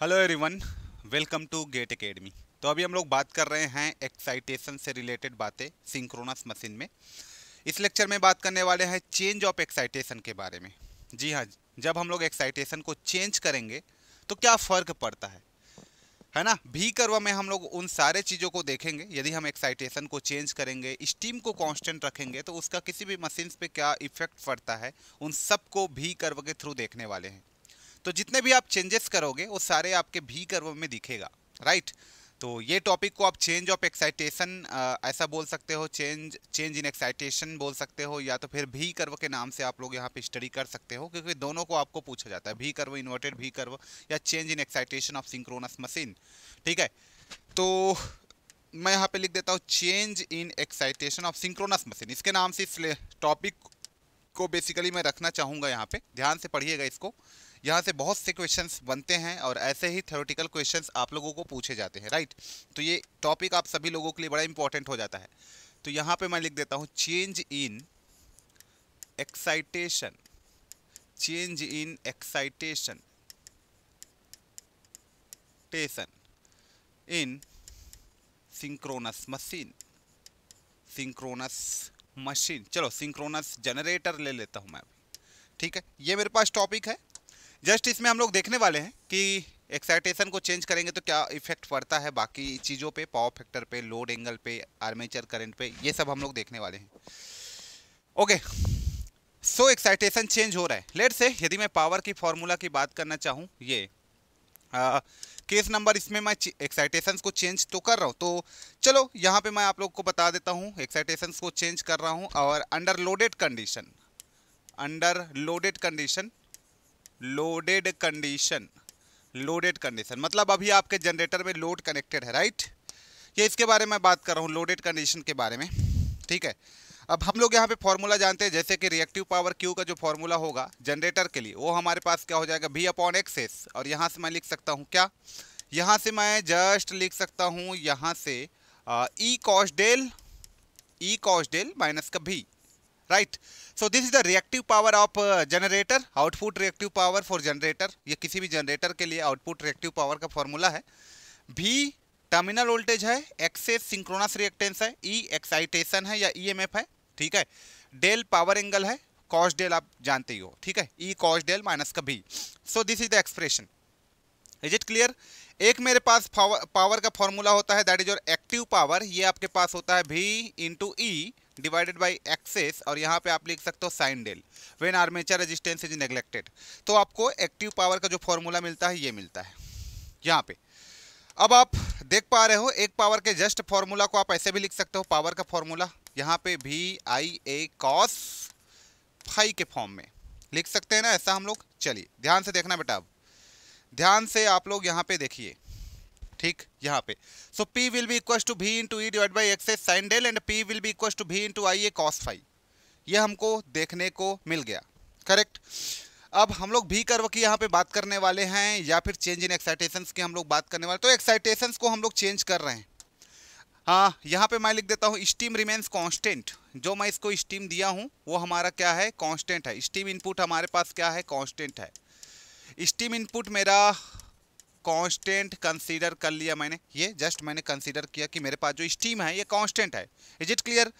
Hello everyone, welcome to GATE Academy. तो अभी हम लोग बात कर रहे हैं एक्साइटेशन से रिलेटेड बातें सिंक्रोनस मशीन में। इस लेक्चर में बात करने वाले हैं चेंज ऑफ एक्साइटेशन के बारे में। जी हाँ, जब हम लोग एक्साइटेशन को चेंज करेंगे तो क्या फ़र्क पड़ता है ना। भी कर्व में हम लोग उन सारे चीज़ों को देखेंगे। यदि हम एक्साइटेशन को चेंज करेंगे, स्टीम को कांस्टेंट रखेंगे, तो उसका किसी भी मशीन पे क्या इफेक्ट पड़ता है, उन सब को भी कर्व के थ्रू देखने वाले हैं। तो जितने भी आप चेंजेस करोगे वो सारे आपके भी कर्व में दिखेगा, राइट। तो ये टॉपिक को आप चेंज ऑफ एक्साइटेशन ऐसा बोल सकते हो, चेंज इन एक्साइटेशन बोल सकते हो, या तो फिर भी कर्व के नाम से आप लोग यहाँ पे स्टडी कर सकते हो, क्योंकि दोनों को आपको पूछा जाता है, भी कर्व, इन्वर्टेड भी कर्व, या change in excitation of synchronous machine. ठीक है, तो मैं यहाँ पे लिख देता हूँ change in excitation of synchronous machine. इसके नाम से इस टॉपिक को बेसिकली मैं रखना चाहूँगा। यहाँ पे ध्यान से पढ़िएगा इसको। यहाँ से बहुत से क्वेश्चंस बनते हैं और ऐसे ही थ्योरेटिकल क्वेश्चंस आप लोगों को पूछे जाते हैं, राइट। तो ये टॉपिक आप सभी लोगों के लिए बड़ा इंपॉर्टेंट हो जाता है। तो यहाँ पे मैं लिख देता हूँ change in excitation, change in excitation station in synchronous machine, synchronous machine. चलो सिंक्रोनस जनरेटर ले लेता हूँ मैं। ठीक है, ये मेरे पास टॉपिक है। जस्ट इसमें हम लोग देखने वाले हैं कि एक्साइटेशन को चेंज करेंगे तो क्या इफेक्ट पड़ता है बाकी चीज़ों पे, पावर फैक्टर पे, लोड एंगल पे, आर्मेचर करंट पे, ये सब हम लोग देखने वाले हैं। ओके, सो एक्साइटेशन चेंज हो रहा है। लेट से यदि मैं पावर की फॉर्मूला की बात करना चाहूँ, ये केस नंबर, इसमें मैं एक्साइटेशन को चेंज तो कर रहा हूँ। तो चलो यहाँ पे मैं आप लोग को बता देता हूँ एक्साइटेशन को चेंज कर रहा हूँ, और under loaded condition, under loaded condition, loaded condition, loaded condition मतलब अभी आपके जनरेटर में लोड कनेक्टेड है, राइट। ये इसके बारे में बात कर रहा हूँ, लोडेड कंडीशन के बारे में। ठीक है, अब हम लोग यहाँ पे फॉर्मूला जानते हैं, जैसे कि रिएक्टिव पावर क्यू का जो फॉर्मूला होगा जनरेटर के लिए, वो हमारे पास क्या हो जाएगा, V अपॉन एक्स। और यहाँ से मैं लिख सकता हूँ क्या, यहाँ से मैं जस्ट लिख सकता हूँ यहाँ से ई कॉस डेल माइनस का भी, right. So this is the reactive power of generator, output reactive power for generator. ये किसी भी जनरेटर के लिए आउटपुट रिएक्टिव पावर का फॉर्मूला है। भी टर्मिनल वोल्टेज है, एक्सेस सिंक्रोनस रिएक्टेंस है, ई एक्साइटेशन है या ईएमएफ है, ठीक है। डेल पावर एंगल है, कॉस डेल आप जानते ही हो, ठीक है, ई कॉस डेल माइनस का भी। So this is the expression. Is it clear. एक मेरे पास पावर का फॉर्मूला होता है, that is your active power. ये आपके पास होता है भी into E divided by Xs, और यहाँ पे आप लिख सकते हो sine delta when armature resistance is neglected. तो आपको एक्टिव पावर का जो फॉर्मूला मिलता है ये मिलता है यहाँ पे। अब आप देख पा रहे हो, एक पावर के जस्ट फॉर्मूला को आप ऐसे भी लिख सकते हो, पावर का फॉर्मूला यहाँ पे भी आई ए कॉस फाई के फॉर्म में लिख सकते हैं ना, ऐसा हम लोग। चलिए ध्यान से देखना बेटा, अब ध्यान से आप लोग यहाँ पे देखिए, ठीक, यहाँ पे। So P will be equal to V into E divide by Xs sine delta, and P will be equal to V into I A cos phi. ये हमको देखने को मिल गया, करेक्ट। अब हम लोग भी कर्व की यहाँ पे बात करने वाले हैं, या फिर चेंज इन एक्साइटेशंस की हम लोग बात करने वाले। तो एक्साइटेशंस को हम लोग चेंज कर रहे हैं। हाँ, यहाँ पे मैं लिख देता हूँ स्टीम रिमेन्स कांस्टेंट। जो मैं इसको स्टीम दिया हूँ वो हमारा क्या है, कांस्टेंट है। स्टीम इनपुट हमारे पास क्या है, कांस्टेंट है। स्टीम इनपुट मेरा कांस्टेंट कंसीडर कर लिया मैंने, ये जस्ट मैंने कंसीडर किया कि मेरे पास जो स्टीम है ये कांस्टेंट है। Is it clear.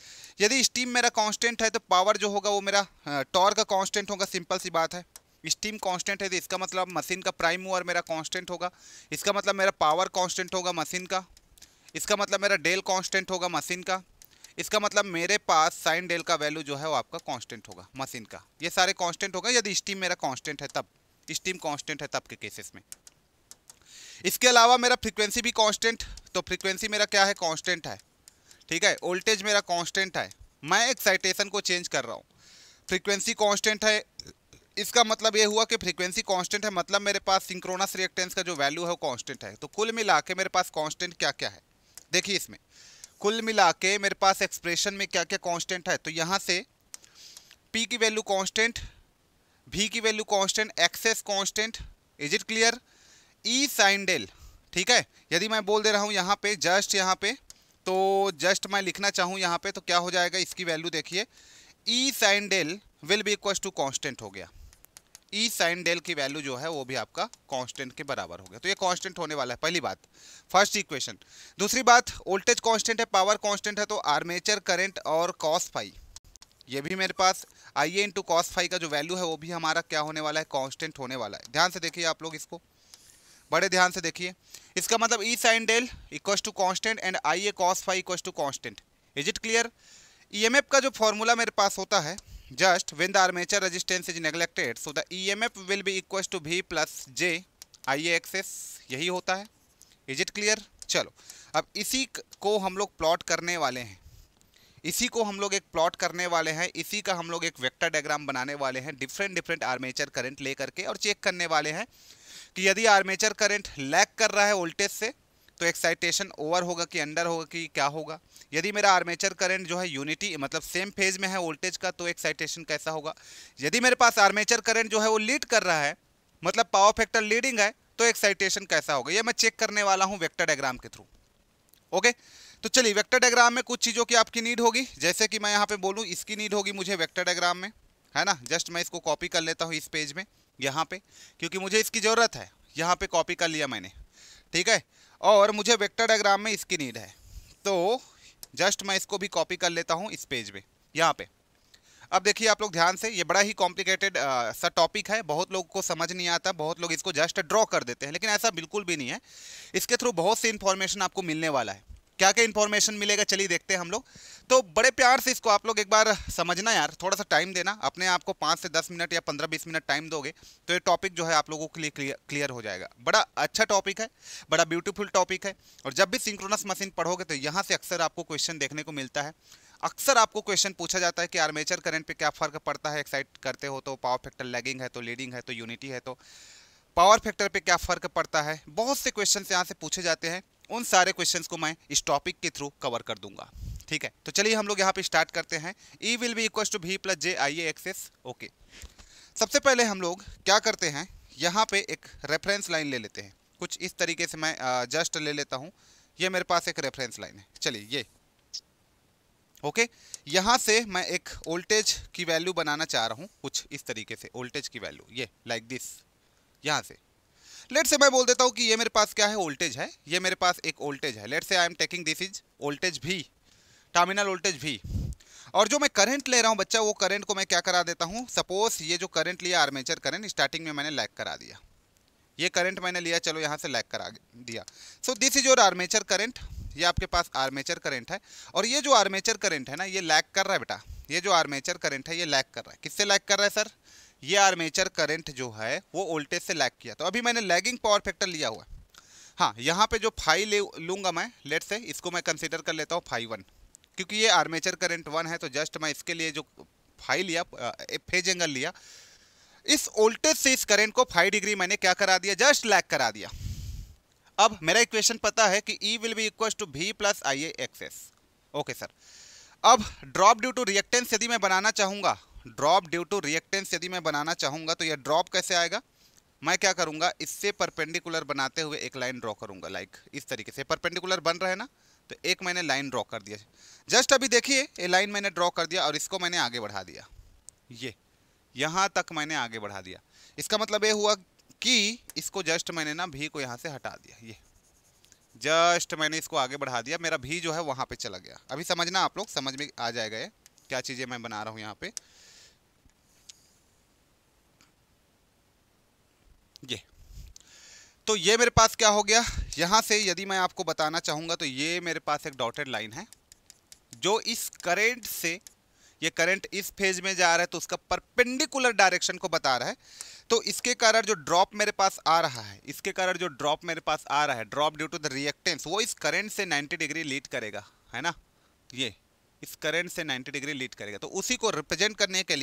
यदि स्टीम मेरा कांस्टेंट है तो पावर जो होगा वो मेरा टॉर्क का कांस्टेंट होगा, सिंपल सी बात है। स्टीम कांस्टेंट है तो इसका मतलब मशीन का प्राइम मूवर मेरा कांस्टेंट होगा, इसका मतलब मेरा पावर कांस्टेंट होगा मशीन का, इसका मतलब मेरा डेल कांस्टेंट होगा मशीन का, इसका मतलब मेरे पास साइन डेल का वैल्यू जो है वो आपका कांस्टेंट होगा मशीन का। ये सारे कांस्टेंट होगा यदि स्टीम मेरा कांस्टेंट है तब, स्टीम कांस्टेंट है तब के केसेस में। इसके अलावा मेरा फ्रीक्वेंसी भी कांस्टेंट, तो फ्रीक्वेंसी मेरा क्या है, कांस्टेंट है, ठीक है। वोल्टेज मेरा कांस्टेंट है। मैं एक्साइटेशन को चेंज कर रहा हूँ, फ्रीक्वेंसी कांस्टेंट है, इसका मतलब ये हुआ कि फ्रीक्वेंसी कांस्टेंट है, मतलब मेरे पास सिंक्रोनस रिएक्टेंस का जो वैल्यू है वो कांस्टेंट है। तो कुल मिला के मेरे पास कांस्टेंट क्या क्या है, देखिए इसमें कुल मिला के मेरे पास एक्सप्रेशन में क्या क्या कांस्टेंट है। तो यहाँ से P की वैल्यू कांस्टेंट, V की value constant, Xs constant. Is it clear. E sine delta, ठीक है। यदि मैं बोल दे रहा हूँ यहाँ पे, जस्ट यहाँ पे, तो जस्ट मैं लिखना चाहूँ यहाँ पे, तो क्या हो जाएगा, इसकी वैल्यू देखिए, E sine del will be equal to constant हो गया। ई साइन डेल की वैल्यू जो है वो भी आपका कांस्टेंट के बराबर हो गया। तो ये कांस्टेंट होने वाला है, पहली बात, फर्स्ट इक्वेशन। दूसरी बात, वोल्टेज कांस्टेंट है, पावर कांस्टेंट है, तो आर्मेचर करंट और कॉस फाई, ये भी मेरे पास आई ए इंटू कॉस फाई का जो वैल्यू है वो भी हमारा क्या होने वाला है, कांस्टेंट होने वाला है। ध्यान से देखिए आप लोग, इसको बड़े ध्यान से देखिए। इसका मतलब E sine del equals to constant and I A cos phi equals to constant. Is it clear? EMF का जो फॉर्मूला मेरे पास होता है, just when the armature resistance is neglected so the EMF will be equals to V plus J I A Xs, यही होता है। Is it clear? चलो अब इसी को हम लोग प्लॉट करने वाले हैं, इसी को हम लोग एक प्लॉट करने वाले हैं, इसी का हम लोग एक वेक्टर डायग्राम बनाने वाले हैं डिफरेंट आर्मेचर करंट लेकर के, और चेक करने वाले हैं कि यदि आर्मेचर करंट लैग कर रहा है वोल्टेज से तो एक्साइटेशन ओवर होगा कि अंडर होगा कि क्या होगा। यदि मेरा आर्मेचर करंट जो है यूनिटी मतलब सेम फेज में है वोल्टेज का तो एक्साइटेशन कैसा होगा। यदि मेरे पास आर्मेचर करंट जो है वो लीड कर रहा है मतलब पावर फैक्टर लीडिंग है तो एक्साइटेशन कैसा होगा, ये मैं चेक करने वाला हूँ वेक्टर डायग्राम के थ्रू। ओके, तो चलिए वेक्टर डायग्राम में कुछ चीज़ों की आपकी नीड होगी, जैसे कि मैं यहाँ पे बोलूँ इसकी नीड होगी मुझे वेक्टर डायग्राम में, है ना। जस्ट मैं इसको कॉपी कर लेता हूँ इस पेज में यहाँ पे, क्योंकि मुझे इसकी ज़रूरत है। यहाँ पे कॉपी कर लिया मैंने, ठीक है, और मुझे वेक्टर डायग्राम में इसकी नीड है, तो जस्ट मैं इसको भी कॉपी कर लेता हूँ इस पेज में यहाँ पे। अब देखिए आप लोग ध्यान से, ये बड़ा ही कॉम्प्लिकेटेड सा टॉपिक है, बहुत लोगों को समझ नहीं आता, बहुत लोग इसको जस्ट ड्रॉ कर देते हैं, लेकिन ऐसा बिल्कुल भी नहीं है। इसके थ्रू बहुत सी इन्फॉर्मेशन आपको मिलने वाला है। क्या क्या इन्फॉर्मेशन मिलेगा चलिए देखते हैं हम लोग। तो बड़े प्यार से इसको आप लोग एक बार समझना यार, थोड़ा सा टाइम देना, अपने आप को 5 से 10 मिनट या 15-20 मिनट टाइम दोगे तो ये टॉपिक जो है आप लोगों के लिए क्लियर हो जाएगा। बड़ा अच्छा टॉपिक है, बड़ा ब्यूटीफुल टॉपिक है, और जब भी सिंक्रोनस मशीन पढ़ोगे तो यहाँ से अक्सर आपको क्वेश्चन देखने को मिलता है। अक्सर आपको क्वेश्चन पूछा जाता है कि आर्मेचर करंट पे क्या फ़र्क पड़ता है, एक्साइट करते हो तो पावर फैक्टर लैगिंग है तो लीडिंग है तो यूनिटी है तो पावर फैक्टर पे क्या फ़र्क पड़ता है। बहुत से क्वेश्चन यहाँ से पूछे जाते हैं, उन सारे क्वेश्चंस को मैं इस टॉपिक के थ्रू कवर कर दूंगा, ठीक है। तो चलिए हम लोग यहाँ पे स्टार्ट करते हैं। E will be equal to V plus J I A Xs. Okay, सबसे पहले हम लोग क्या करते हैं, यहाँ पे एक रेफरेंस लाइन ले लेते हैं। कुछ इस तरीके से मैं जस्ट ले लेता हूँ, ये मेरे पास एक रेफरेंस लाइन है। चलिए ये ओके, यहाँ से मैं एक वोल्टेज की वैल्यू बनाना चाह रहा हूँ, कुछ इस तरीके से वोल्टेज की वैल्यू, ये लाइक दिस। यहाँ से लेट से मैं बोल देता हूँ कि ये मेरे पास क्या है, वोल्टेज है, ये मेरे पास एक वोल्टेज है। लेट से I am taking this is voltage भी, टर्मिनल वोल्टेज भी, और जो मैं करंट ले रहा हूँ बच्चा, वो करंट को मैं क्या करा देता हूँ, सपोज ये जो करंट लिया आर्मेचर करंट, स्टार्टिंग में मैंने लैग करा दिया, ये करंट मैंने लिया, चलो यहाँ से लैग करा दिया। सो this is your armature current, ये आपके पास आर्मेचर करंट है, और ये जो आर्मेचर करंट है ना ये लैग कर रहा है बेटा, ये जो आर्मेचर करंट है ये लैग कर रहा है। किससे लैग कर रहा है सर? ये आर्मेचर करंट जो है वो वोल्टेज से लैग किया, तो अभी मैंने लैगिंग पावर फैक्टर लिया हुआ है। हाँ, यहाँ पे जो फाई लूँगा मैं, लेट से इसको मैं कंसीडर कर लेता हूँ फाई 1, क्योंकि ये आर्मेचर करंट 1 है, तो जस्ट मैं इसके लिए जो फाई लिया, फेज एंगल लिया, इस वोल्टेज से इस करंट को 5 डिग्री मैंने क्या करा दिया, जस्ट लैग करा दिया। अब मेरा इक्वेशन पता है कि E will be equal to V plus I A Xs. Okay sir, अब ड्रॉप ड्यू टू रिएक्टेंस यदि मैं बनाना चाहूँगा, ड्रॉप ड्यू टू रिएक्टेंस यदि मैं बनाना चाहूँगा तो यह ड्रॉप कैसे आएगा, मैं क्या करूँगा, इससे परपेंडिकुलर बनाते हुए एक लाइन ड्रॉ करूँगा, लाइक इस तरीके से। परपेंडिकुलर बन रहा है ना, तो एक मैंने लाइन ड्रॉ कर दिया, जस्ट अभी देखिए ये लाइन मैंने ड्रॉ कर दिया और इसको मैंने आगे बढ़ा दिया, ये यहाँ तक मैंने आगे बढ़ा दिया। इसका मतलब ये हुआ कि इसको जस्ट मैंने ना भी को यहाँ से हटा दिया, ये जस्ट मैंने इसको आगे बढ़ा दिया, मेरा भी जो है वहाँ पे चला गया। अभी समझना आप लोग, समझ में आ जाएगा ये क्या चीज़ें मैं बना रहा हूँ यहाँ पे। ये तो ये मेरे पास क्या हो गया, यहाँ से यदि मैं आपको बताना चाहूँगा तो ये मेरे पास एक डॉटेड लाइन है जो इस करंट से, ये करंट इस फेज में जा रहा है तो उसका परपेंडिकुलर डायरेक्शन को बता रहा है। तो इसके कारण जो ड्रॉप मेरे पास आ रहा है, इसके कारण जो ड्रॉप मेरे पास आ रहा है, drop due to the reactance, वो इस करंट से 90 डिग्री लीड करेगा, है ना, ये इस करंट से 90 डिग्री लीड करेगा। तो उसी को रिप्रेजेंट करने के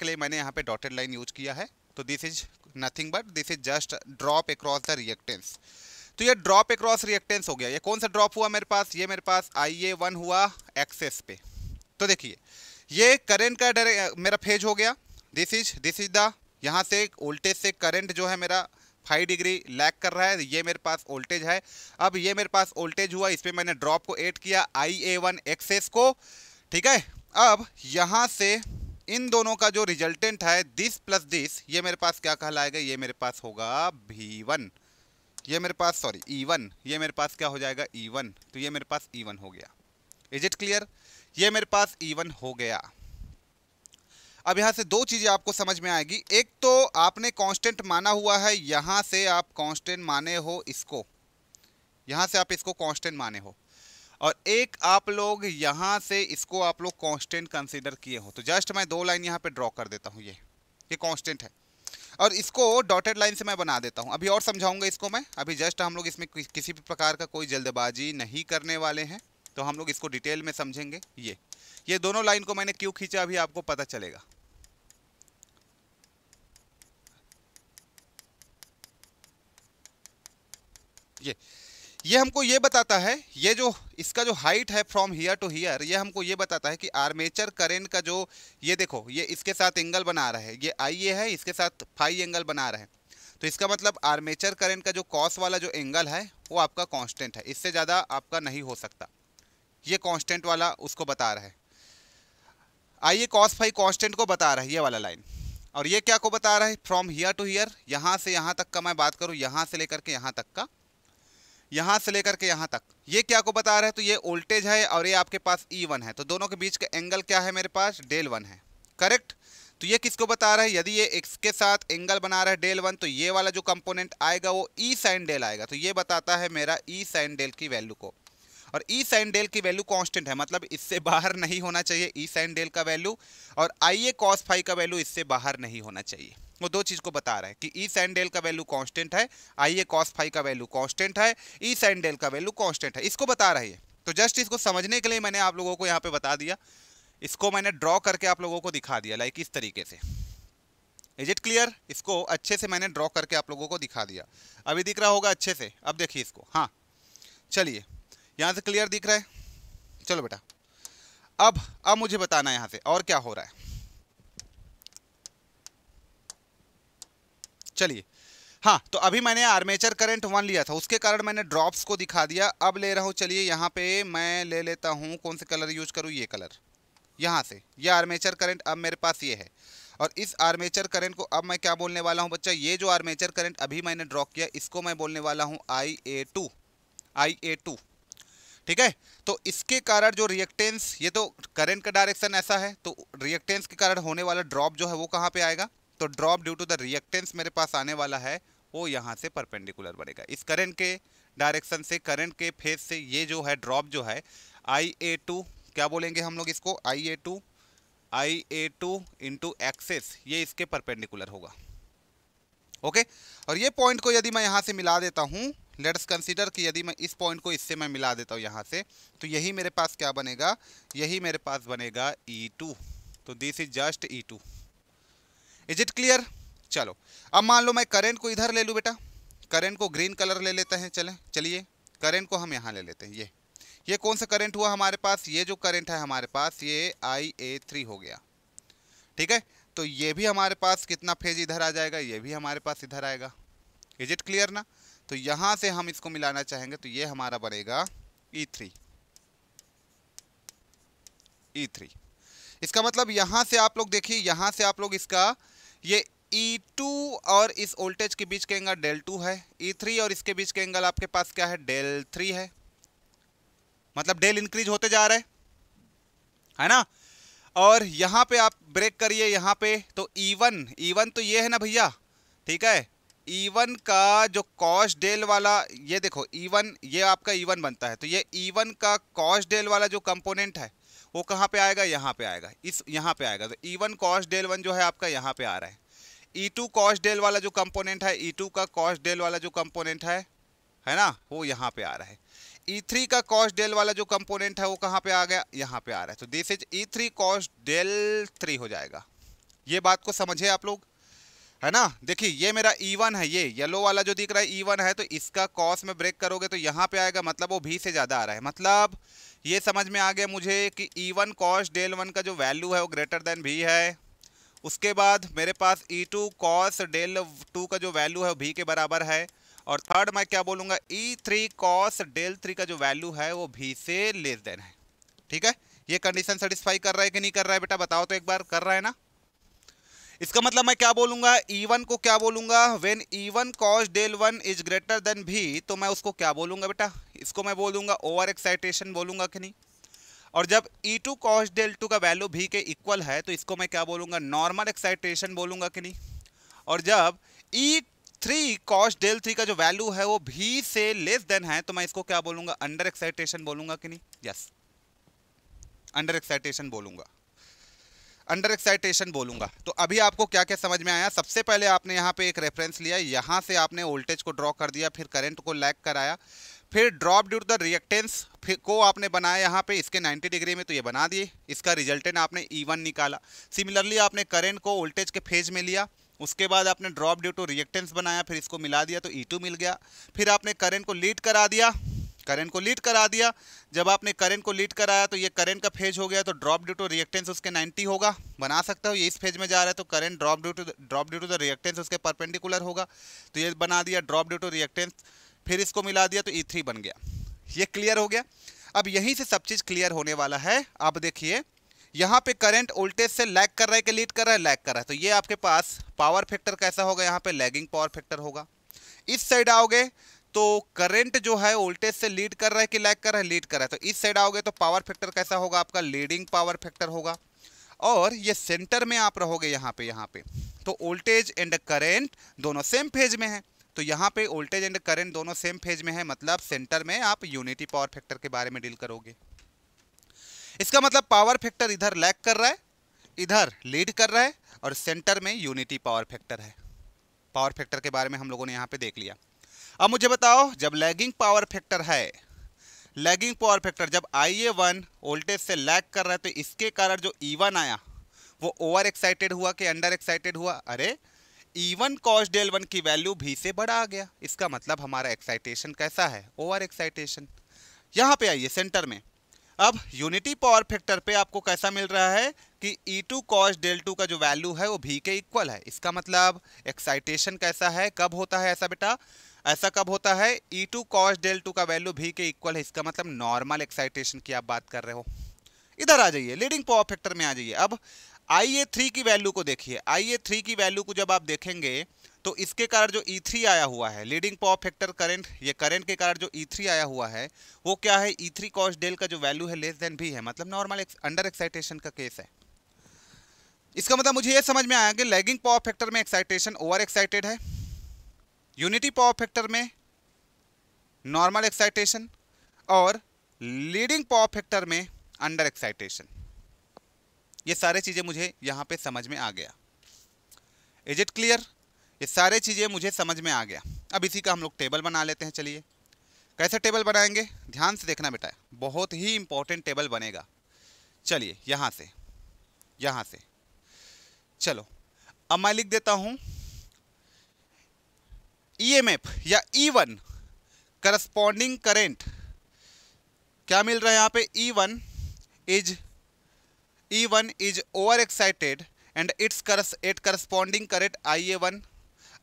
लिए, मैंने यहाँ पे डॉटेड लाइन यूज किया है। तो this is nothing but this is just drop across the reactance. तो ये ड्रॉप अक्रॉस रिएक्टेंस हो गया। ये कौन सा ड्रॉप हुआ मेरे पास, ये मेरे पास IA1 हुआ एक्सेस पे। तो देखिए ये करंट का मेरा फेज हो गया, दिस इज द, यहाँ से वोल्टेज से करंट जो है मेरा 5 डिग्री लैग कर रहा है, ये मेरे पास वोल्टेज है। अब ये मेरे पास वोल्टेज हुआ, इस पर मैंने ड्रॉप को ऐड किया IA1 एक्सेस को, ठीक है। अब यहाँ से इन दोनों का जो रिजल्टेंट है दिस प्लस दिस, ये मेरे पास क्या कहलाएगा, ये मेरे पास होगा V1, ये मेरे पास सॉरी E1, ये मेरे पास क्या हो जाएगा E1, तो ये मेरे पास E1 हो गया। Is it clear? ये मेरे पास E1 हो गया। अब यहां से दो चीजें आपको समझ में आएगी। एक तो आपने कांस्टेंट माना हुआ है, यहां से आप कांस्टेंट माने हो इसको, यहां से आप इसको कांस्टेंट माने हो, और एक आप लोग यहां से इसको आप लोग कांस्टेंट कंसीडर किए हो। तो जस्ट मैं दो लाइन यहां पे ड्रॉ कर देता हूं, ये कांस्टेंट है, और इसको डॉटेड लाइन से मैं बना देता हूं। अभी और समझाऊंगा इसको मैं, अभी जस्ट हम लोग इसमें किसी भी प्रकार का कोई जल्दबाजी नहीं करने वाले हैं, तो हम लोग इसको डिटेल में समझेंगे। ये दोनों लाइन को मैंने क्यों खींचा अभी आपको पता चलेगा। ये हमको ये बताता है, ये जो इसका जो हाइट है फ्रॉम हियर टू हियर, ये हमको ये बताता है कि आर्मेचर करंट का जो, ये देखो ये इसके साथ एंगल बना रहा है, ये आई ए है, इसके साथ फाई एंगल बना रहा है, तो इसका मतलब आर्मेचर करंट का जो कॉस वाला जो एंगल है वो आपका कांस्टेंट है, इससे ज़्यादा आपका नहीं हो सकता। ये कांस्टेंट वाला उसको बता रहा है, आई ए कॉस फाई कांस्टेंट को बता रहा है ये वाला लाइन। और ये क्या को बता रहा है, फ्रॉम हियर टू हियर, यहाँ से यहाँ तक का मैं बात करूँ, यहाँ से लेकर के यहाँ तक का, यहां से लेकर के यहां तक, ये क्या को बता रहा है, तो ये वोल्टेज है और ये आपके पास E1 है, तो दोनों के बीच का एंगल क्या है मेरे पास, del1 है, करेक्ट। तो ये किसको बता रहा है, यदि ये x के साथ एंगल बना रहा है del1, तो ये वाला जो कंपोनेंट आएगा वो E sin del आएगा, तो ये बताता है मेरा E sin del की वैल्यू को, और E sin del की वैल्यू कांस्टेंट है, मतलब इससे बाहर नहीं होना चाहिए E sin del का वैल्यू, और IA cos phi का वैल्यू इससे बाहर नहीं होना चाहिए। वो दो चीज को बता रहा है कि E sin del का वैल्यू कांस्टेंट है, IA cos phi का वैल्यू कांस्टेंट है, E sin del का वैल्यू कांस्टेंट है, इसको बता रहा है। तो जस्ट इसको समझने के लिए मैंने आप लोगों को यहाँ पे बता दिया, इसको मैंने ड्रॉ करके आप लोगों को दिखा दिया, लाइक इस तरीके से। Is it clear? इसको अच्छे से मैंने ड्रॉ करके आप लोगों को दिखा दिया, अभी दिख रहा होगा अच्छे से। अब देखिए इसको, हाँ चलिए यहाँ से क्लियर दिख रहा है, चलो बेटा अब मुझे बताना है यहाँ से और क्या हो रहा है। चलिए हाँ, तो अभी मैंने आर्मेचर करंट 1 लिया था, उसके कारण मैंने ड्रॉप्स को दिखा दिया। अब ले रहा हूँ, चलिए यहाँ पे मैं ले लेता हूँ, कौन से कलर यूज करूँ, ये कलर, यहाँ से ये आर्मेचर करंट अब मेरे पास ये है, और इस आर्मेचर करंट को अब मैं क्या बोलने वाला हूँ बच्चा, ये जो आर्मेचर करंट अभी मैंने ड्रॉ किया इसको मैं बोलने वाला हूँ IA2, ठीक है। तो इसके कारण जो रिएक्टेंस, ये तो करंट का डायरेक्शन ऐसा है, तो रिएक्टेंस के कारण होने वाला ड्रॉप जो है वो कहाँ पे आएगा, तो drop due to the reactance मेरे पास आने वाला है वो यहाँ से परपेंडिकुलर बनेगा, इस करंट के डायरेक्शन से, करंट के फेज से। ये जो है ड्रॉप जो है IA2, क्या बोलेंगे हम लोग इसको, IA2 इंटू एक्सेस, ये इसके परपेंडिकुलर होगा, ओके। और ये पॉइंट को यदि मैं यहाँ से मिला देता हूँ, लेट्स कंसीडर कि यदि मैं इस पॉइंट को इससे मैं मिला देता हूँ यहाँ से, तो यही मेरे पास क्या बनेगा, यही मेरे पास बनेगा E2, तो this is just E2। Is it clear? चलो अब मान लो मैं करंट को इधर ले लूँ बेटा, करंट को ग्रीन कलर ले लेते हैं, चलिए करंट को हम यहाँ ले लेते हैं। ये कौन सा करंट हुआ हमारे पास, ये जो करंट है हमारे पास ये IA3 हो गया, ठीक है। तो ये भी हमारे पास कितना फेज इधर आ जाएगा, ये भी हमारे पास इधर आएगा। इज इट क्लियर ना? तो यहां से हम इसको मिलाना चाहेंगे तो ये हमारा बनेगा E3। इसका मतलब यहां से आप लोग देखिए, यहां से आप लोग इसका ये E2 और इस वोल्टेज के बीच का एंगल del2 है, E3 और इसके बीच का एंगल आपके पास क्या है, del3 है, मतलब डेल इंक्रीज होते जा रहा है ना। और यहाँ पे आप ब्रेक करिए यहाँ पे, तो E1 तो ये है ना भैया, ठीक है। E1 का जो कॉस डेल वाला, ये देखो E1, ये आपका E1 बनता है, तो ये E1 का कॉस डेल वाला जो कंपोनेंट है वो कहाँ पे आएगा, यहाँ पे आएगा, यहाँ पे आएगा। तो E1 कॉस डेल 1 जो है आपका यहाँ पे आ रहा है। E2 कॉस डेल वाला जो कंपोनेंट है, E2 का कॉस डेल वाला जो कंपोनेंट है ना, वो यहाँ पे आ रहा है। E3 का कॉस डेल वाला जो कंपोनेंट है वो कहाँ पे आ गया, यहाँ पे आ रहा है, तो this is E3 cos del 3 हो जाएगा। ये बात को समझे आप लोग, है ना। देखिए ये मेरा E1 है, ये येलो वाला जो दिख रहा है E1 है, तो इसका कॉस में ब्रेक करोगे तो यहाँ पे आएगा, मतलब वो V से ज़्यादा आ रहा है। मतलब ये समझ में आ गया मुझे कि E1 कॉस डेल 1 का जो वैल्यू है वो ग्रेटर देन V है। उसके बाद मेरे पास E2 कॉस डेल 2 का जो वैल्यू है वो V के बराबर है। और थर्ड मैं क्या बोलूँगा, E3 कॉस डेल 3 का जो वैल्यू है वो V से लेस देन है, ठीक है। ये कंडीशन सेटिस्फाई कर रहा है कि नहीं कर रहा है बेटा, बताओ तो एक बार, कर रहा है ना। इसका मतलब मैं क्या बोलूंगा, E1 को क्या बोलूंगा, when E1 cos del 1 is greater than V, तो मैं उसको क्या बोलूंगा बेटा, इसको मैं बोलूंगा ओवर एक्साइटेशन, बोलूंगा कि नहीं। और जब E2 cos del 2 का वैल्यू V के इक्वल है तो इसको मैं क्या बोलूंगा, नॉर्मल एक्साइटेशन बोलूंगा कि नहीं। और जब E3 cos del 3 का जो वैल्यू है वो V से लेस देन है तो मैं इसको क्या बोलूंगा, अंडर एक्साइटेशन बोलूंगा कि नहीं। यस, अंडर एक्साइटेशन बोलूंगा, अंडर एक्साइटेशन बोलूंगा। तो अभी आपको क्या क्या समझ में आया। सबसे पहले आपने यहाँ पे एक रेफरेंस लिया, यहाँ से आपने वोल्टेज को ड्रॉ कर दिया, फिर करंट को लैग कराया, फिर drop due to the reactance को आपने बनाया यहाँ पे इसके 90 डिग्री में, तो ये बना दिए, इसका रिजल्टेंट आपने E1 निकाला। सिमिलरली आपने करंट को वोल्टेज के फेज में लिया, उसके बाद आपने ड्रॉप ड्यू टू रिएक्टेंस बनाया, फिर इसको मिला दिया तो E2 मिल गया। फिर आपने करंट को लीड करा दिया, करंट को लीड करा दिया। जब आपने करंट को लीड कराया तो ये करंट का फेज हो गया, तो ड्रॉप ड्यू टू रिएक्टेंस उसके 90 होगा, बना सकते हो। ये इस फेज में जा रहा है तो current drop due to the reactance उसके परपेंडिकुलर होगा, तो ये बना दिया ड्रॉप ड्यू टू रिएक्टेंस, फिर इसको मिला दिया तो E3 बन गया। ये क्लियर हो गया। अब यहीं से सब चीज क्लियर होने वाला है। अब देखिए यहाँ पे करंट वोल्टेज से लैग कर रहा है कि लीड कर रहा है, लैग कर रहा है, तो ये आपके पास पावर फैक्टर कैसा होगा, यहाँ पे लैगिंग पावर फैक्टर होगा। इस साइड आओगे तो करंट जो है वोल्टेज से लीड कर रहा है कि लैग कर रहा है, लीड कर रहा है, तो इस साइड आओगे तो पावर फैक्टर कैसा होगा आपका, लीडिंग पावर फैक्टर होगा। और ये सेंटर में आप रहोगे यहाँ पे तो वोल्टेज एंड करंट दोनों सेम फेज में है, तो यहाँ पे वोल्टेज एंड करंट दोनों सेम फेज में है, मतलब सेंटर में आप यूनिटी पावर फैक्टर के बारे में डील करोगे। इसका मतलब पावर फैक्टर इधर लैग कर रहा है, इधर लीड कर रहा है, और सेंटर में यूनिटी पावर फैक्टर है। पावर फैक्टर के बारे में हम लोगों ने यहाँ पे देख लिया। अब मुझे बताओ, जब लैगिंग पावर फैक्टर है, लैगिंग पावर फैक्टर जब IA1 वोल्टेज से लैग कर रहा है, तो इसके कारण जो E1 आया वो ओवर एक्साइटेड हुआ कि अंडर एक्साइटेड हुआ, अरे E1 cos del 1 की वैल्यू V से बड़ा आ गया। इसका मतलब हमारा एक्साइटेशन कैसा है, ओवर एक्साइटेशन। यहाँ पे आइए सेंटर में, अब यूनिटी पावर फैक्टर पे आपको कैसा मिल रहा है कि E2 cos del 2 का जो वैल्यू है वो V के इक्वल है। इसका मतलब एक्साइटेशन कैसा है, कब होता है ऐसा बेटा, ऐसा कब होता है, E2 cos del 2 का वैल्यू V के इक्वल है। इसका मतलब नॉर्मल एक्साइटेशन की आप बात कर रहे हो। इधर आ जाइए, लीडिंग पावर फैक्टर में आ जाइए। अब IA3 की वैल्यू को देखिए, IA3 की वैल्यू को जब आप देखेंगे तो इसके कारण जो E3 आया हुआ है, लीडिंग पावर फैक्टर करंट, ये करंट के कारण जो E3 आया हुआ है वो क्या है, E3 cos del का जो वैल्यू है लेस देन V है, मतलब नॉर्मल अंडर एक्साइटेशन का केस है। इसका मतलब मुझे ये समझ में आया कि लैगिंग पावर फैक्टर में एक्साइटेशन ओवर एक्साइटेड है, यूनिटी पावर फैक्टर में नॉर्मल एक्साइटेशन, और लीडिंग पावर फैक्टर में अंडर एक्साइटेशन। ये सारे चीजें मुझे यहां पे समझ में आ गया। Is it clear? ये सारे चीजें मुझे समझ में आ गया। अब इसी का हम लोग टेबल बना लेते हैं। चलिए, कैसे टेबल बनाएंगे, ध्यान से देखना बेटा, बहुत ही इंपॉर्टेंट टेबल बनेगा। चलिए यहां से चलो, अब मैं लिख देता हूं EMF या E1 करस्पॉन्डिंग करंट क्या मिल रहा है यहाँ पे, E1 is over excited and it's corresponding current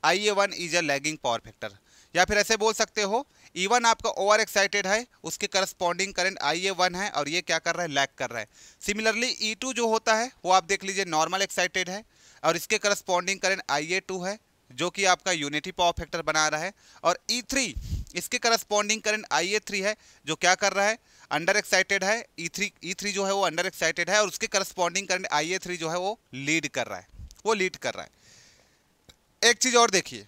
IA1 is a lagging power factor. या फिर ऐसे बोल सकते हो, E1 आपका ओवर एक्साइटेड है, उसके करस्पॉन्डिंग करंट IA1 है, और ये क्या कर रहा है, लैग कर रहा है। सिमिलरली E2 जो होता है वो आप देख लीजिए नॉर्मल एक्साइटेड है, और इसके करस्पॉन्डिंग करंट IA2 है जो कि आपका यूनिटी पावर फैक्टर बना रहा है, और E3 इसके करस्पॉन्डिंग करंट IA3 है जो क्या कर रहा है, अंडर एक्साइटेड है। E3 जो है वो अंडर एक्साइटेड है, और उसके करस्पॉन्डिंग करंट IA3 जो है वो लीड कर रहा है, एक चीज और देखिए,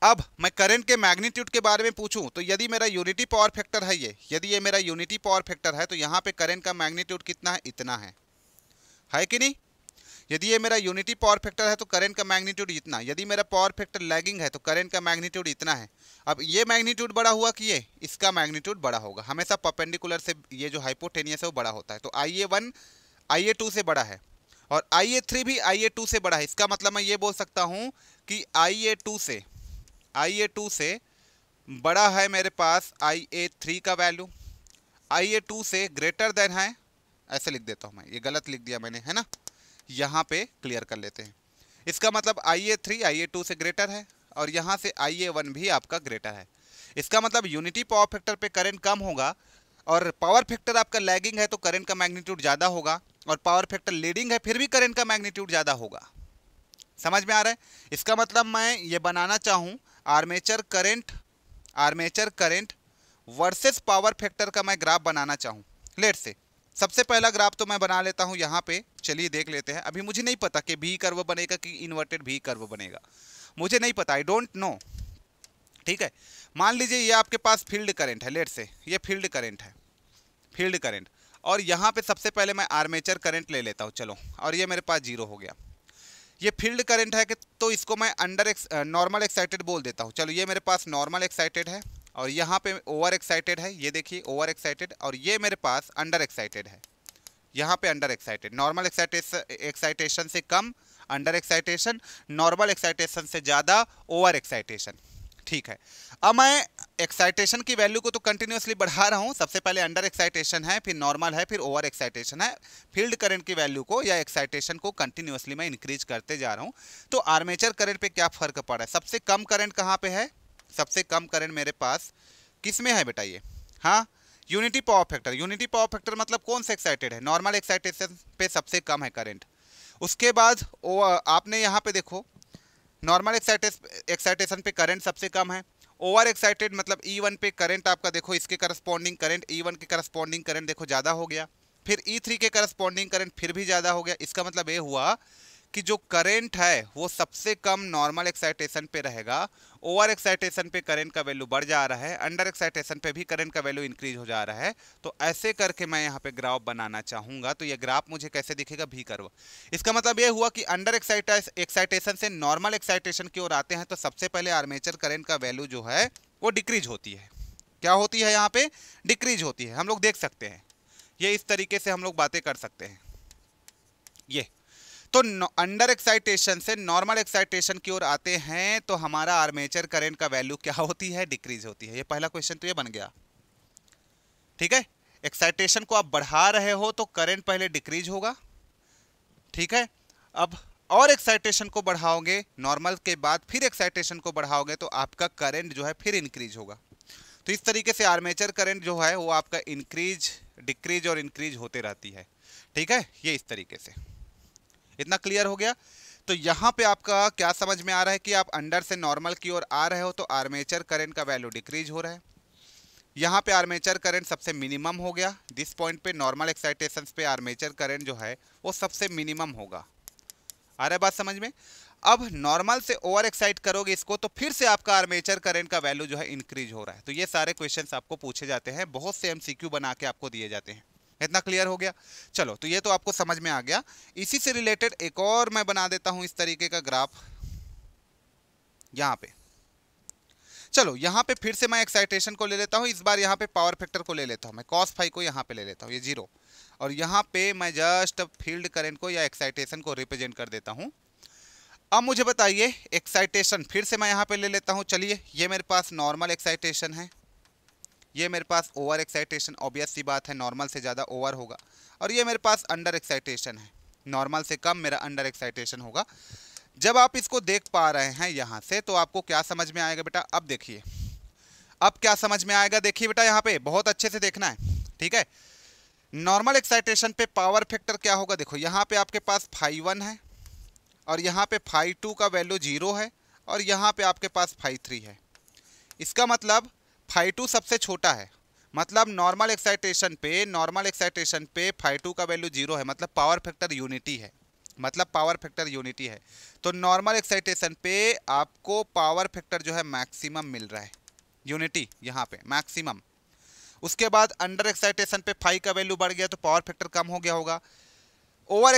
अब मैं करंट के मैग्नीट्यूड के बारे में पूछूं तो यदि मेरा यूनिटी पावर फैक्टर है यदि ये मेरा यूनिटी पावर फैक्टर है तो यहाँ पे करंट का मैग्नीट्यूड कितना है, इतना है कि नहीं। यदि ये मेरा यूनिटी पावर फैक्टर है तो करंट का मैग्नीट्यूड इतना, यदि मेरा पावर फैक्टर लैगिंग है तो करंट का मैग्नीट्यूड इतना है। अब ये मैग्नीट्यूड बड़ा हुआ कि ये इसका मैग्नीट्यूड बड़ा होगा, हमेशा परपेंडिकुलर से ये जो हाइपोटेनियस है वो बड़ा होता है। तो IA1 IA2 से बड़ा है, और IA3 भी IA2 से बड़ा है। इसका मतलब मैं ये बोल सकता हूँ कि IA2 से बड़ा है मेरे पास IA3 का वैल्यू, IA2 से ग्रेटर देन है, ऐसे लिख देता हूँ मैं, ये गलत लिख दिया मैंने, है ना, यहाँ पे क्लियर कर लेते हैं। इसका मतलब IA3 IA2 से ग्रेटर है, और यहाँ से IA1 भी आपका ग्रेटर है। इसका मतलब यूनिटी पावर फैक्टर पे करंट कम होगा और पावर फैक्टर आपका लैगिंग है तो करंट का मैग्नीट्यूड ज़्यादा होगा, और पावर फैक्टर लीडिंग है फिर भी करंट का मैग्नीट्यूड ज़्यादा होगा। समझ में आ रहा है? इसका मतलब मैं ये बनाना चाहूँ armature current versus power factor का मैं ग्राफ बनाना चाहूँ। लेट से सबसे पहला ग्राफ तो मैं बना लेता हूँ यहाँ पे, चलिए देख लेते हैं। अभी मुझे नहीं पता कि भी कर्व बनेगा कि इन्वर्टेड भी कर्व बनेगा, मुझे नहीं पता, आई डोंट नो। ठीक है, मान लीजिए ये आपके पास फील्ड करंट है, लेट से ये फील्ड करंट है, फील्ड करंट, और यहाँ पे सबसे पहले मैं आर्मेचर करंट ले लेता हूँ, चलो, और ये मेरे पास जीरो हो गया। ये फील्ड करंट है कि तो इसको मैं नॉर्मल एक्साइटेड बोल देता हूँ। चलो ये मेरे पास नॉर्मल एक्साइटेड है, और यहाँ पे ओवर एक्साइटेड है, ये देखिए ओवर एक्साइटेड, और ये मेरे पास अंडर एक्साइटेड है, यहाँ पे अंडर एक्साइटेड। नॉर्मल एक्साइटेशन से come under excitation, normal excitation से ज़्यादा ओवर एक्साइटेशन। ठीक है, अब मैं एक्साइटेशन की वैल्यू को तो कंटिन्यूसली बढ़ा रहा हूँ। सबसे पहले अंडर एक्साइटेशन है, फिर नॉर्मल है, फिर ओवर एक्साइटेशन है। फील्ड करंट की वैल्यू को या एक्साइटेशन को कंटिन्यूसली मैं इंक्रीज करते जा रहा हूँ। तो आर्मेचर करंट पे क्या फर्क पड़ा है? सबसे कम करंट कहाँ पे है? सबसे कम करंट मेरे पास किस में है बेटा? ये हाँ, unity power factor. Unity power factor मतलब कौन सा एक्साइटेड है? नॉर्मल एक्साइटेशन पे सबसे कम है करंट। उसके बाद आपने यहाँ पे देखो, नॉर्मल एक्साइटेशन पे करंट सबसे कम है। ओवर एक्साइटेड मतलब E1 पे करंट आपका देखो, इसके करस्पॉन्डिंग करंट E1 के करस्पॉन्डिंग करंट देखो ज़्यादा हो गया, फिर E3 के करस्पॉन्डिंग करंट फिर भी ज़्यादा हो गया। इसका मतलब ये हुआ कि जो करंट है वो सबसे कम नॉर्मल एक्साइटेशन पे रहेगा, ओवर एक्साइटेशन पे करंट का वैल्यू बढ़ जा रहा है, अंडर एक्साइटेशन पे भी करंट का वैल्यू इंक्रीज हो जा रहा है। तो ऐसे करके मैं यहाँ पे ग्राफ बनाना चाहूँगा। तो ये ग्राफ मुझे कैसे दिखेगा? भी कर्व। इसका मतलब ये हुआ कि अंडर एक्साइटेशन से नॉर्मल एक्साइटेशन की ओर आते हैं तो सबसे पहले आर्मेचर करंट का वैल्यू जो है वो डिक्रीज होती है। क्या होती है? यहाँ पे डिक्रीज होती है। हम लोग देख सकते हैं, ये इस तरीके से हम लोग बातें कर सकते हैं। ये तो अंडर एक्साइटेशन से नॉर्मल एक्साइटेशन की ओर आते हैं तो हमारा आर्मेचर करंट का वैल्यू क्या होती है? डिक्रीज होती है। ये पहला क्वेश्चन तो ये बन गया। ठीक है, एक्साइटेशन को आप बढ़ा रहे हो तो करंट पहले डिक्रीज होगा। ठीक है, अब और एक्साइटेशन को बढ़ाओगे नॉर्मल के बाद, फिर एक्साइटेशन को बढ़ाओगे तो आपका करंट जो है फिर इंक्रीज होगा। तो इस तरीके से आर्मेचर करंट जो है वो आपका इंक्रीज, डिक्रीज और इंक्रीज होते रहती है। ठीक है, ये इस तरीके से। इतना क्लियर हो गया? तो यहाँ पे आपका क्या समझ में आ रहा है कि आप अंडर से नॉर्मल की ओर आ रहे हो तो आर्मेचर करंट का वैल्यू डिक्रीज हो रहा है। यहाँ पे आर्मेचर करंट सबसे मिनिमम हो गया। दिस पॉइंट पे नॉर्मल एक्साइटेशन पे आर्मेचर करंट जो है वो सबसे मिनिमम होगा। आ रहा है बात समझ में? अब नॉर्मल से ओवर एक्साइट करोगे इसको तो फिर से आपका आर्मेचर करंट का वैल्यू जो है इंक्रीज हो रहा है। तो ये सारे क्वेश्चंस आपको पूछे जाते हैं, बहुत से एमसीक्यू बना के आपको दिए जाते हैं। इतना क्लियर हो गया? चलो, तो ये तो आपको समझ में आ गया। इसी से रिलेटेड एक और मैं बना देता हूं इस तरीके का ग्राफ यहाँ पे। चलो, यहाँ पे फिर से मैं एक्साइटेशन को ले लेता हूँ, इस बार यहाँ पे पावर फैक्टर को ले लेता हूँ, मैं cos फाई को यहाँ पे ले लेता हूँ, ये जीरो, और यहाँ पे मैं जस्ट फील्ड करंट को या एक्साइटेशन को रिप्रेजेंट कर देता हूँ। अब मुझे बताइए एक्साइटेशन फिर से मैं यहाँ पे ले लेता हूँ। चलिए, ये मेरे पास नॉर्मल एक्साइटेशन है, ये मेरे पास ओवर एक्साइटेशन, ऑब्वियस सी बात है नॉर्मल से ज़्यादा ओवर होगा, और ये मेरे पास अंडर एक्साइटेशन है, नॉर्मल से कम मेरा अंडर एक्साइटेशन होगा। जब आप इसको देख पा रहे हैं यहाँ से तो आपको क्या समझ में आएगा बेटा? अब देखिए, अब क्या समझ में आएगा? देखिए बेटा, यहाँ पे बहुत अच्छे से देखना है। ठीक है, नॉर्मल एक्साइटेशन पे पावर फैक्टर क्या होगा? देखो यहाँ पे आपके पास फाई 1 है, और यहाँ पे फाई 2 का वैल्यू 0 है, और यहाँ पे आपके पास फाई 3 है। इसका मतलब फाई 2 सबसे छोटा है, मतलब नॉर्मल एक्साइटेशन पे फाई 2 का वैल्यू 0 है, मतलब पावर फैक्टर यूनिटी है, मतलब पावर फैक्टर यूनिटी है। तो नॉर्मल एक्साइटेशन पे आपको पावर फैक्टर जो है मैक्सिमम मिल रहा है, यूनिटी यहाँ पे मैक्सिमम। उसके बाद अंडर एक्साइटेशन पे फाई का वैल्यू बढ़ गया तो पावर फैक्टर कम हो गया होगा। ओवर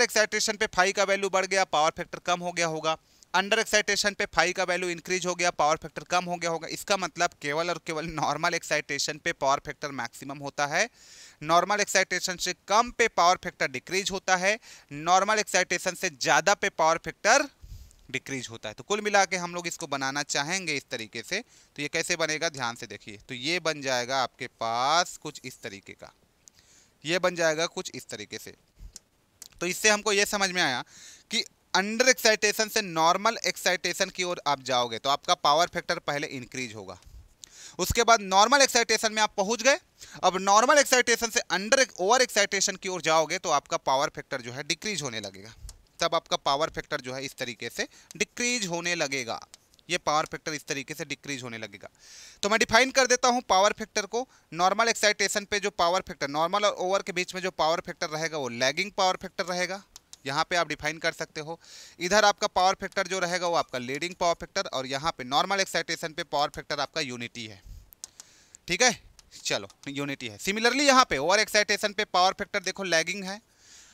एक्साइटेशन पे फाई का वैल्यू बढ़ गया, पावर फैक्टर कम हो गया होगा। अंडर एक्साइटेशन पे फाई का वैल्यू इंक्रीज हो गया, पावर फैक्टर कम हो गया होगा। इसका मतलब केवल और केवल नॉर्मल एक्साइटेशन पे पावर फैक्टर मैक्सिमम होता है, नॉर्मल एक्साइटेशन से कम पे पावर फैक्टर डिक्रीज होता है, नॉर्मल एक्साइटेशन से ज़्यादा पे पावर फैक्टर डिक्रीज होता है। तो कुल मिला के हम लोग इसको बनाना चाहेंगे इस तरीके से। तो ये कैसे बनेगा, ध्यान से देखिए। तो ये बन जाएगा आपके पास कुछ इस तरीके का, ये बन जाएगा कुछ इस तरीके से। तो इससे हमको ये समझ में आया कि अंडर एक्साइटेशन से नॉर्मल एक्साइटेशन की ओर आप जाओगे तो आपका पावर फैक्टर पहले इंक्रीज होगा, उसके बाद नॉर्मल एक्साइटेशन में आप पहुंच गए। अब नॉर्मल एक्साइटेशन से अंडर ओवर एक्साइटेशन की ओर जाओगे तो आपका पावर फैक्टर जो है डिक्रीज होने लगेगा। तब आपका पावर फैक्टर जो है इस तरीके से डिक्रीज होने लगेगा। ये पावर फैक्टर इस तरीके से डिक्रीज होने लगेगा। तो मैं डिफाइन कर देता हूं पावर फैक्टर को। नॉर्मल एक्साइटेशन पे जो पावर फैक्टर, नॉर्मल और ओवर के बीच में जो पावर फैक्टर रहेगा वो लैगिंग पावर फैक्टर रहेगा। यहाँ पे आप डिफाइन कर सकते हो। इधर आपका पावर फैक्टर जो रहेगा वो आपका लीडिंग पावर फैक्टर, और यहाँ पे नॉर्मल एक्साइटेशन पे पावर फैक्टर आपका यूनिटी है। ठीक है, चलो यूनिटी है। सिमिलरली यहाँ पे ओवर एक्साइटेशन पे पावर फैक्टर देखो लैगिंग है,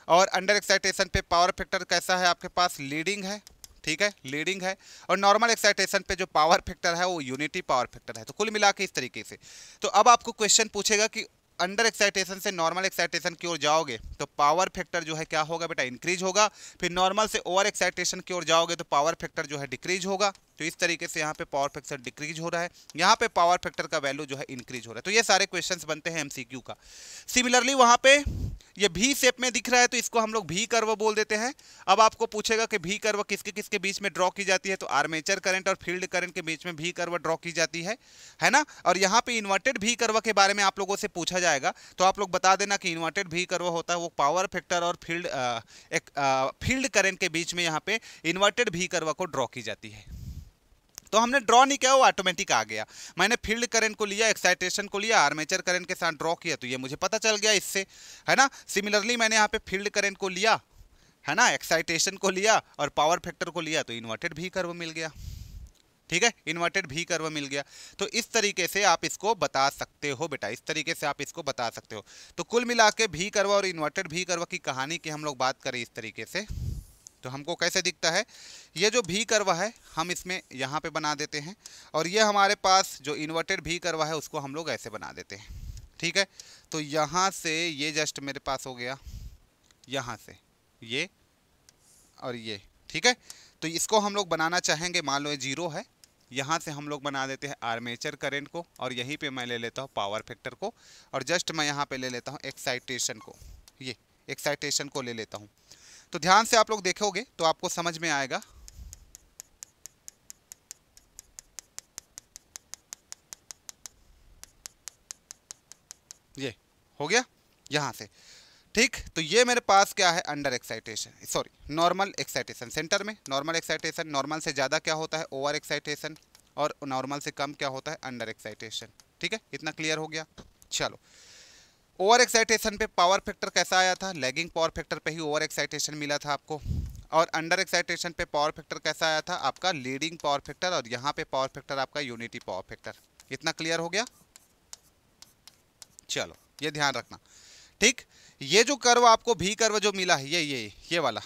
और अंडर एक्साइटेशन पे पावर फैक्टर कैसा है आपके पास, लीडिंग है। ठीक है, लीडिंग है। और नॉर्मल एक्साइटेशन पे जो पावर फैक्टर है वो यूनिटी पावर फैक्टर है। तो कुल मिला के इस तरीके से। तो अब आपको क्वेश्चन पूछेगा कि अंडर एक्साइटेशन से नॉर्मल एक्साइटेशन की ओर जाओगे तो पावर फैक्टर जो है क्या होगा बेटा, इंक्रीज होगा। फिर नॉर्मल से ओवर एक्साइटेशन की ओर जाओगे तो पावर फैक्टर जो है डिक्रीज होगा। तो इस तरीके से यहाँ पे पावर फैक्टर डिक्रीज हो रहा है, यहाँ पे पावर फैक्टर का वैल्यू जो है इंक्रीज हो रहा है। तो ये सारे क्वेश्चंस बनते हैं एमसीक्यू का। सिमिलरली वहाँ पे ये भी शेप में दिख रहा है तो इसको हम लोग भी कर्व बोल देते हैं। अब आपको पूछेगा कि भी कर्व किसके किसके बीच में ड्रॉ की जाती है, तो आर्मेचर करंट और फील्ड करंट के बीच में भी कर्व ड्रॉ की जाती है ना। और यहाँ पे इन्वर्टेड भी कर्व के बारे में आप लोगों से पूछा जाएगा तो आप लोग बता देना कि इन्वर्टेड भी कर्व होता है वो पावर फैक्टर और फील्ड करंट के बीच में यहाँ पे इन्वर्टेड भी कर्व को ड्रॉ की जाती है। तो हमने ड्रॉ नहीं किया, वो ऑटोमेटिक आ गया। मैंने फील्ड करंट को लिया, एक्साइटेशन को लिया, आर्मेचर करंट के साथ ड्रॉ किया तो ये मुझे पता चल गया इससे, है ना। सिमिलरली मैंने यहाँ पे फील्ड करंट को लिया, है ना, एक्साइटेशन को लिया और पावर फैक्टर को लिया तो इन्वर्टेड भी कर्व मिल गया। ठीक है, इन्वर्टेड भी कर्व मिल गया। तो इस तरीके से आप इसको बता सकते हो बेटा, इस तरीके से आप इसको बता सकते हो। तो कुल मिला के भी कर्व और इन्वर्टेड भी कर्व की कहानी की हम लोग बात करें इस तरीके से तो हमको कैसे दिखता है, ये जो भी कर्व है हम इसमें यहाँ पे बना देते हैं, और ये हमारे पास जो इन्वर्टेड भी कर्व है उसको हम लोग ऐसे बना देते हैं। ठीक है, तो यहाँ से ये जस्ट मेरे पास हो गया, यहाँ से ये और ये। ठीक है, तो इसको हम लोग बनाना चाहेंगे, मान लो ये 0 है, यहाँ से हम लोग बना देते हैं आर्मेचर करंट को, और यहीं पे मैं ले लेता हूँ पावर फैक्टर को, और जस्ट मैं यहाँ पे ले लेता हूँ एक्साइटेशन को, ये एक्साइटेशन को ले लेता हूँ। तो ध्यान से आप लोग देखोगे तो आपको समझ में आएगा। ये हो गया यहां से। ठीक, तो ये मेरे पास क्या है, under excitation, sorry normal excitation. Centre में नॉर्मल एक्साइटेशन, नॉर्मल से ज़्यादा क्या होता है ओवर एक्साइटेशन, और नॉर्मल से कम क्या होता है अंडर एक्साइटेशन। ठीक है, इतना क्लियर हो गया। चलो, ओवर एक्साइटेशन पे पावर फैक्टर कैसा आया था, लैगिंग पावर फैक्टर पे ही ओवर एक्साइटेशन मिला था आपको, और अंडर एक्साइटेशन पे पावर फैक्टर कैसा आया था आपका लीडिंग पावर फैक्टर, और यहाँ पे पावर फैक्टर आपका यूनिटी पावर फैक्टर। इतना क्लियर हो गया। चलो, ये ध्यान रखना। ठीक, ये जो कर्व आपको भी कर्व जो मिला है ये वाला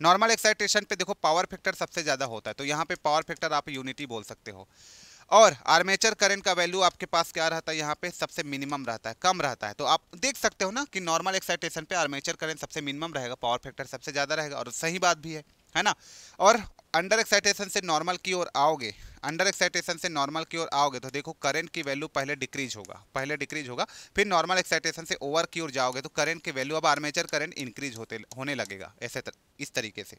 नॉर्मल एक्साइटेशन पे देखो पावर फैक्टर सबसे ज़्यादा होता है, तो यहाँ पे पावर फैक्टर आप यूनिटी बोल सकते हो। और आर्मेचर करंट का वैल्यू आपके पास क्या रहता है, यहाँ पे सबसे मिनिमम रहता है, कम रहता है। तो आप देख सकते हो ना कि नॉर्मल एक्साइटेशन पे आर्मेचर करंट सबसे मिनिमम रहेगा, पावर फैक्टर सबसे ज़्यादा रहेगा, और सही बात भी है ना। और अंडर एक्साइटेशन से नॉर्मल की ओर आओगे, अंडर एक्साइटेशन से नॉर्मल की ओर आओगे तो देखो करंट की वैल्यू पहले डिक्रीज होगा, फिर नॉर्मल एक्साइटेशन से ओवर की ओर जाओगे तो करंट की वैल्यू, अब आर्मेचर करंट इंक्रीज होने लगेगा इस तरीके से।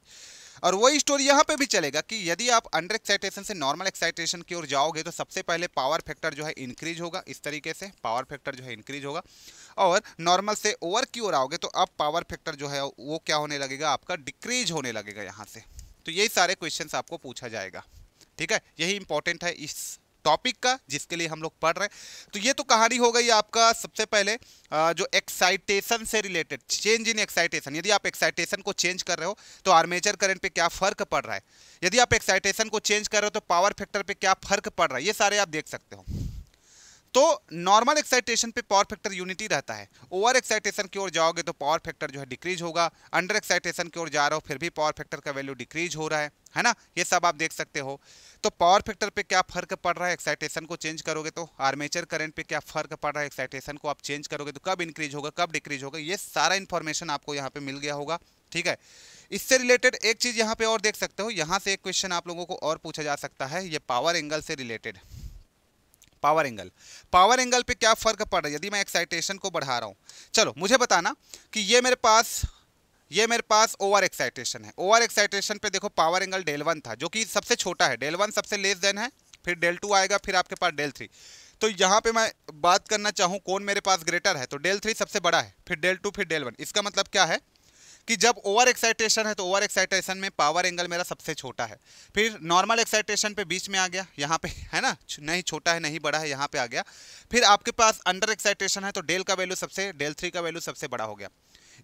और वही स्टोरी यहाँ पे भी चलेगा कि यदि आप अंडर एक्साइटेशन से नॉर्मल एक्साइटेशन की ओर जाओगे तो सबसे पहले पावर फैक्टर जो है इंक्रीज होगा, इस तरीके से पावर फैक्टर जो है इंक्रीज होगा, और नॉर्मल से ओवर की ओर आओगे तो अब पावर फैक्टर जो है वो क्या होने लगेगा आपका, डिक्रीज होने लगेगा यहाँ से। तो यही सारे क्वेश्चंस आपको पूछा जाएगा। ठीक है, यही इंपॉर्टेंट है इस टॉपिक का जिसके लिए हम लोग पढ़ रहे हैं। तो ये तो कहानी हो गई आपका सबसे पहले जो एक्साइटेशन से रिलेटेड, चेंज इन एक्साइटेशन। यदि आप एक्साइटेशन को चेंज कर रहे हो तो आर्मेचर करंट पे क्या फर्क पड़ रहा है, यदि आप एक्साइटेशन को चेंज कर रहे हो तो पावर फैक्टर पे क्या फर्क पड़ रहा है, ये सारे आप देख सकते हो। तो नॉर्मल एक्साइटेशन पे पावर फैक्टर यूनिटी रहता है, ओवर एक्साइटेशन की ओर जाओगे तो पावर फैक्टर जो है डिक्रीज होगा, अंडर एक्साइटेशन की ओर जा रहे हो फिर भी पावर फैक्टर का वैल्यू डिक्रीज हो रहा है ना। ये सब आप देख सकते हो। तो पावर फैक्टर पे क्या फर्क पड़ रहा है, एक्साइटेशन को चेंज करोगे तो, आर्मेचर करंट पे क्या फर्क पड़ रहा है, एक्साइटेशन को आप चेंज करोगे तो कब इंक्रीज होगा कब डिक्रीज होगा, ये सारा इन्फॉर्मेशन आपको यहाँ पे मिल गया होगा। ठीक है, इससे रिलेटेड एक चीज यहाँ पे और देख सकते हो, यहाँ से एक क्वेश्चन आप लोगों को और पूछा जा सकता है, ये पावर एंगल से रिलेटेड। पावर एंगल पे क्या फर्क पड़ रहा है यदि मैं एक्साइटेशन को बढ़ा रहा हूं। चलो मुझे बताना कि ये मेरे पास ओवर एक्साइटेशन है, ओवर एक्साइटेशन पे देखो पावर एंगल del1 था जो कि सबसे छोटा है, del1 सबसे लेस देन है, फिर del2 आएगा, फिर आपके पास del3। तो यहाँ पे मैं बात करना चाहूँ कौन मेरे पास ग्रेटर है, तो डेल 3 सबसे बड़ा है, फिर डेल 2, फिर डेल 1। इसका मतलब क्या है कि जब ओवर एक्साइटेशन है तो ओवर एक्साइटेशन में पावर एंगल मेरा सबसे छोटा है, फिर नॉर्मल एक्साइटेशन पे बीच में आ गया, यहाँ पे है ना, नहीं छोटा है नहीं बड़ा है, यहाँ पे आ गया। फिर आपके पास अंडर एक्साइटेशन है तो डेल का वैल्यू सबसे, डेल 3 का वैल्यू सबसे बड़ा हो गया।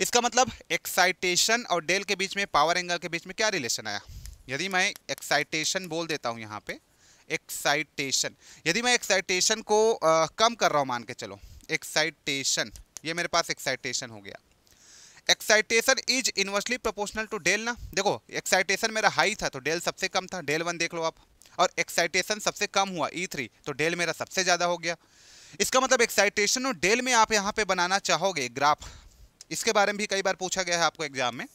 इसका मतलब एक्साइटेशन और डेल के बीच में, पावर एंगल के बीच में क्या रिलेशन आया। यदि मैं एक्साइटेशन बोल देता हूँ यहाँ पे, एक्साइटेशन, यदि मैं एक्साइटेशन को कम कर रहा हूँ, मान के चलो एक्साइटेशन, ये मेरे पास एक्साइटेशन हो गया। Excitation is inversely proportional to delta ना, देखो एक्साइटेशन मेरा हाई था तो डेल सबसे कम था, डेल 1 देख लो आप, और एक्साइटेशन सबसे कम हुआ E3 तो डेल मेरा सबसे ज़्यादा हो गया। इसका मतलब एक्साइटेशन और डेल में आप यहाँ पे बनाना चाहोगे ग्राफ, इसके बारे में भी कई बार पूछा गया है आपको एग्जाम में।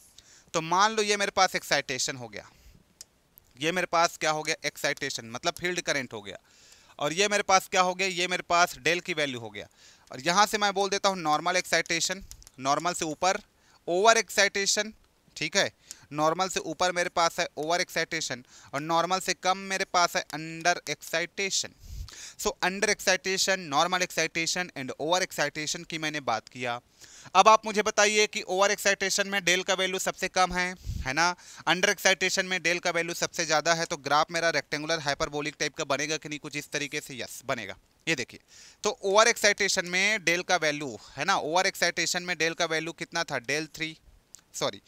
तो मान लो ये मेरे पास एक्साइटेशन हो गया, ये मेरे पास क्या हो गया, एक्साइटेशन मतलब फील्ड करंट हो गया, और ये मेरे पास क्या हो गया, ये मेरे पास डेल की वैल्यू हो गया। और यहाँ से मैं बोल देता हूँ नॉर्मल एक्साइटेशन, नॉर्मल से ऊपर ओवर एक्साइटेशन, ठीक है, नॉर्मल से ऊपर मेरे पास है ओवर एक्साइटेशन, और नॉर्मल से कम मेरे पास है under excitation. So under excitation, normal excitation and over excitation की मैंने बात किया। अब आप मुझे बताइए कि ओवर एक्साइटेशन में डेल का वैल्यू सबसे कम है ना, अंडर एक्साइटेशन में डेल का वैल्यू सबसे ज़्यादा है, तो ग्राफ मेरा रेक्टेंगुलर हाइपरबोलिक टाइप का बनेगा कि नहीं, कुछ इस तरीके से, यस बनेगा। ये देखिए, तो ओवर एक्साइटेशन में डेल का वैल्यू है ना, ओवर एक्साइटेशन में डेल का वैल्यू कितना था, डेल 3, सॉरी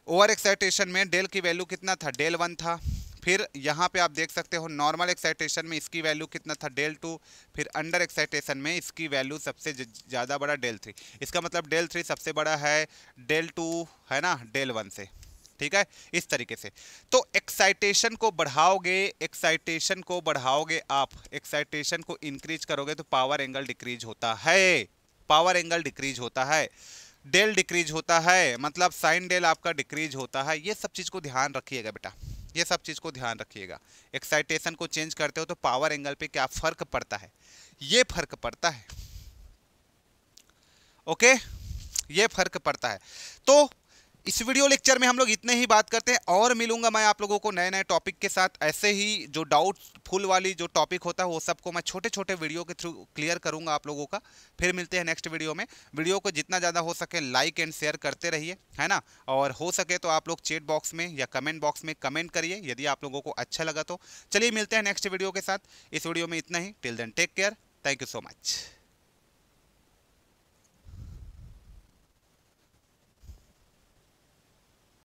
ओवर एक्साइटेशन में डेल की वैल्यू कितना था, डेल 1 था। फिर यहाँ पे आप देख सकते हो नॉर्मल एक्साइटेशन में इसकी वैल्यू कितना था, डेल 2। फिर अंडर एक्साइटेशन में इसकी वैल्यू सबसे ज़्यादा बड़ा डेल 3। इसका मतलब डेल 3 सबसे बड़ा है डेल 2 है ना, डेल 1 से, ठीक है, इस तरीके से। तो एक्साइटेशन को बढ़ाओगे, एक्साइटेशन को बढ़ाओगे आप, एक्साइटेशन को इंक्रीज करोगे तो पावर एंगल डिक्रीज होता है, पावर एंगल डिक्रीज होता है, डेल डिक्रीज होता है, मतलब साइन डेल आपका डिक्रीज होता है। ये सब चीज़ को ध्यान रखिएगा बेटा, ये सब चीज़ को ध्यान रखिएगा। एक्साइटेशन को चेंज करते हो तो पावर एंगल पे क्या फर्क पड़ता है, ये फर्क पड़ता है, ओके, ये फर्क पड़ता है। तो इस वीडियो लेक्चर में हम लोग इतने ही बात करते हैं, और मिलूंगा मैं आप लोगों को नए नए टॉपिक के साथ। ऐसे ही जो डाउटफुल वाली जो टॉपिक होता है वो सबको मैं छोटे छोटे वीडियो के थ्रू क्लियर करूंगा आप लोगों का। फिर मिलते हैं नेक्स्ट वीडियो में। वीडियो को जितना ज़्यादा हो सके लाइक एंड शेयर करते रहिए, है ना, और हो सके तो आप लोग चैट बॉक्स में या कमेंट बॉक्स में कमेंट करिए यदि आप लोगों को अच्छा लगा तो। चलिए मिलते हैं नेक्स्ट वीडियो के साथ। इस वीडियो में इतना ही, till then take care, thank you so much.